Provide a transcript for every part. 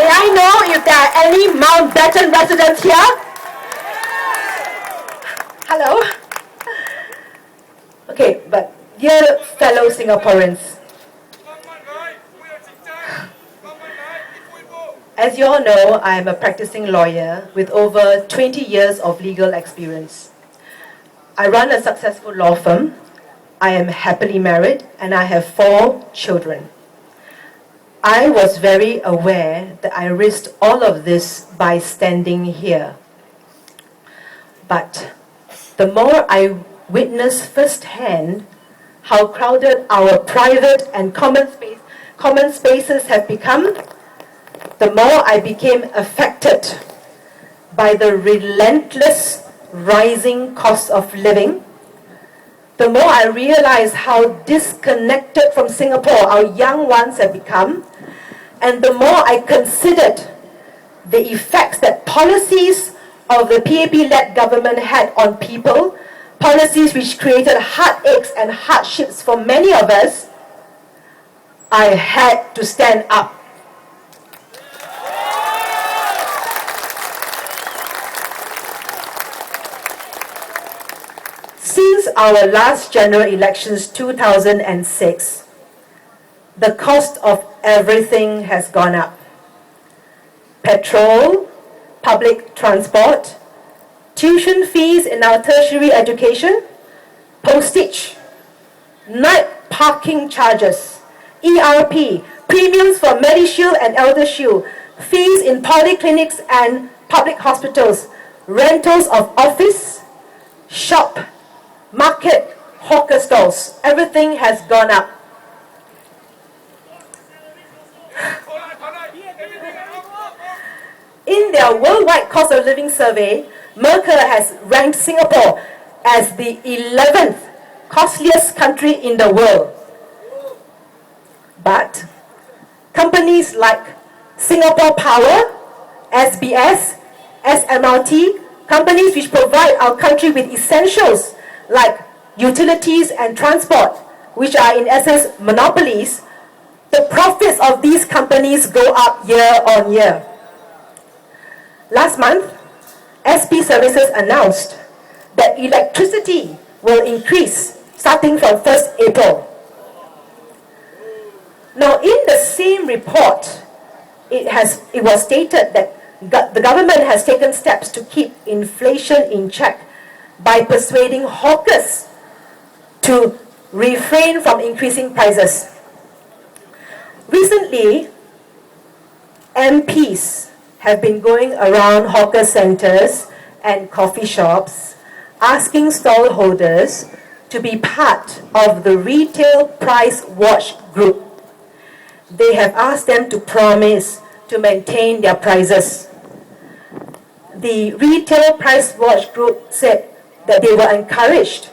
May I know if there are any Mounbatten residents here? Hello? Okay, but dear fellow Singaporeans, as you all know, I am a practicing lawyer with over 20 years of legal experience. I run a successful law firm. I am happily married and I have 4 children. I was very aware that I risked all of this by standing here. But the more I witnessed firsthand how crowded our private and common spaces have become, the more I became affected by the relentless rising cost of living, the more I realized how disconnected from Singapore our young ones have become, and the more I considered the effects that policies of the PAP-led government had on people, policies which created heartaches and hardships for many of us, I had to stand up. Since our last general elections, 2006, the cost of everything has gone up. Petrol, public transport, tuition fees in our tertiary education, postage, night parking charges, ERP, premiums for MediShield and ElderShield, fees in polyclinics and public hospitals, rentals of office, shop, market, hawker stalls, everything has gone up. In their worldwide cost of living survey, Mercer has ranked Singapore as the 11th costliest country in the world. But companies like Singapore Power, SBS, SMRT, companies which provide our country with essentials like utilities and transport, which are in essence monopolies, the profits of these companies go up year on year. Last month, SP Services announced that electricity will increase starting from 1st April. Now, in the same report, it was stated that the government has taken steps to keep inflation in check by persuading hawkers to refrain from increasing prices. Recently, MPs have been going around hawker centers and coffee shops asking stallholders to be part of the retail price watch group. They have asked them to promise to maintain their prices. The retail price watch group said that they were encouraged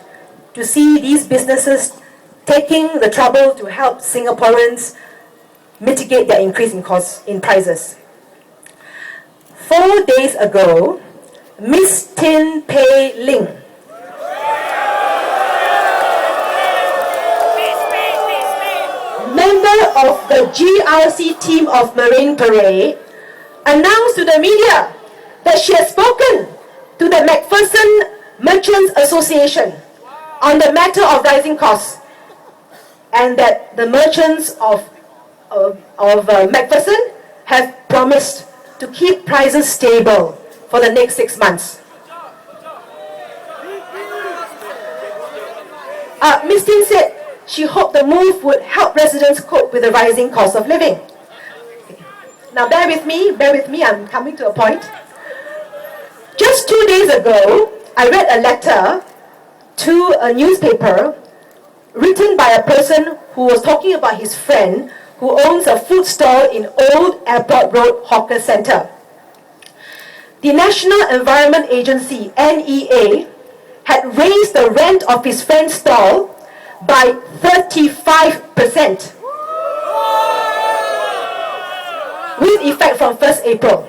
to see these businesses taking the trouble to help Singaporeans mitigate their increase in prices. 4 days ago, Miss Tin Pei Ling, member of the GRC team of Marine Parade, announced to the media that she has spoken to the McPherson Merchants Association on the matter of rising costs, and that the merchants of McPherson have promised to keep prices stable for the next 6 months. Ms. Tin said she hoped the move would help residents cope with the rising cost of living. Now bear with me, I'm coming to a point. Just 2 days ago, I read a letter to a newspaper written by a person who was talking about his friend who owns a food stall in Old Airport Road Hawker Centre. The National Environment Agency, NEA, had raised the rent of his friend's stall by 35%, with effect from 1st April.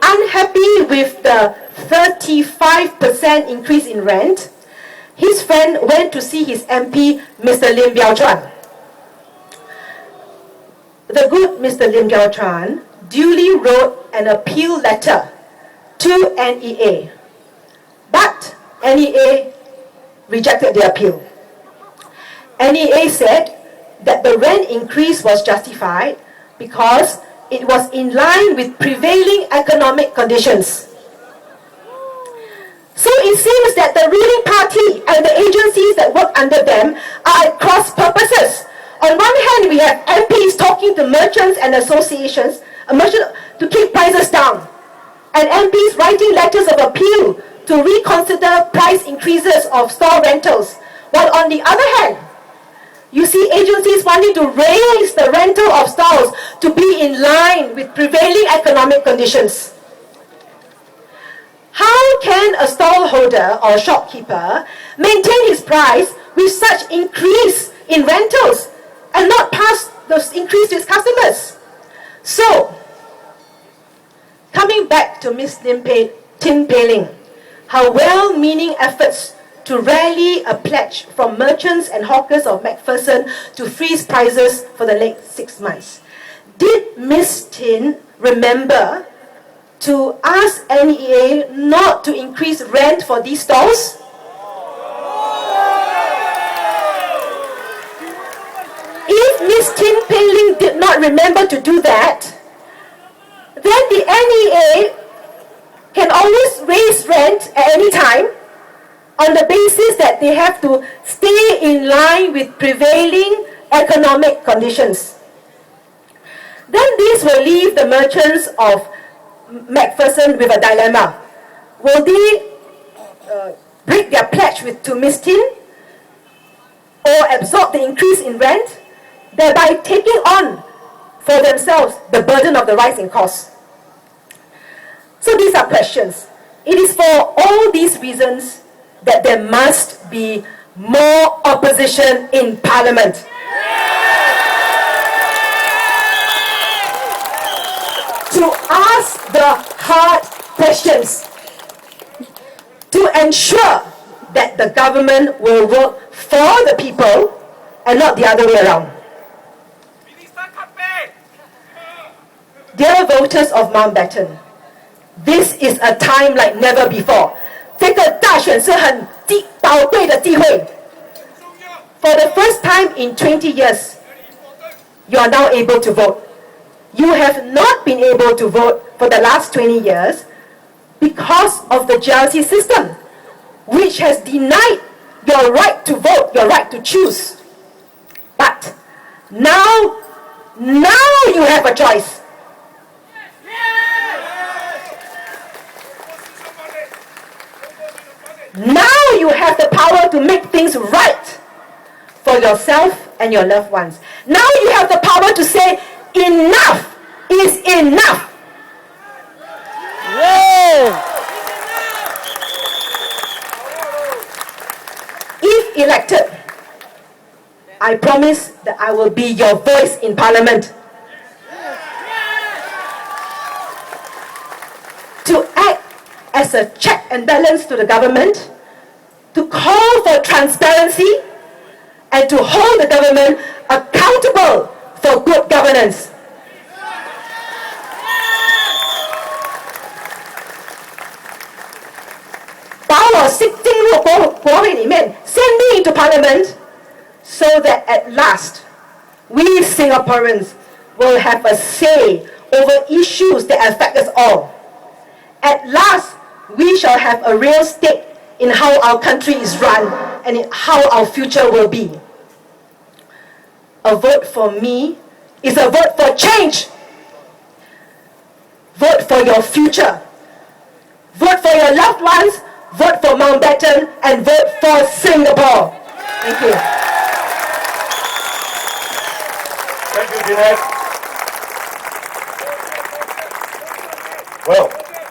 Unhappy with the 35% increase in rent, his friend went to see his MP, Mr. Lim Biao Chuan. The good Mr. Lim Biao Chuan duly wrote an appeal letter to NEA, but NEA rejected the appeal. NEA said that the rent increase was justified because it was in line with prevailing economic conditions. So it seems that the ruling party and the agencies that work under them are at cross purposes. On one hand, we have MPs talking to merchants and associations to keep prices down, and MPs writing letters of appeal to reconsider price increases of store rentals, while on the other hand, you see agencies wanting to raise the rental of stores to be in line with prevailing economic conditions. How can a stallholder or shopkeeper maintain his price with such increase in rentals and not pass those increase to his customers? So, coming back to Ms. Tin Pei Ling, her well-meaning efforts to rally a pledge from merchants and hawkers of McPherson to freeze prices for the next 6 months. Did Ms. Tin remember to ask NEA not to increase rent for these stores? If Ms. Tin Pei Ling did not remember to do that, then the NEA can always raise rent at any time on the basis that they have to stay in line with prevailing economic conditions. Then this will leave the merchants of McPherson with a dilemma. Will they break their pledge to Ms. Tin or absorb the increase in rent, thereby taking on for themselves the burden of the rise in costs? So these are questions. It is for all these reasons that there must be more opposition in Parliament. To ask the hard questions, to ensure that the government will work for the people and not the other way around. Dear voters of Mounbatten, this is a time like never before. 这个大选是很宝贵的机会. For the first time in 20 years, you are now able to vote. You have not been able to vote for the last 20 years because of the GRC system, which has denied your right to vote, your right to choose. But now you have a choice. Now you have the power to make things right for yourself and your loved ones. Now you have the power to say, enough is enough. Yeah. If elected, I promise that I will be your voice in Parliament. To act as a check and balance to the government, to call for transparency, and to hold the government accountable for good governance. Send me into Parliament so that at last we Singaporeans will have a say over issues that affect us all. At last, we shall have a real stake in how our country is run and in how our future will be. A vote for me is a vote for change. Vote for your future. Vote for your loved ones. Vote for Mounbatten and vote for Singapore. Thank you. Thank you, Jeannette.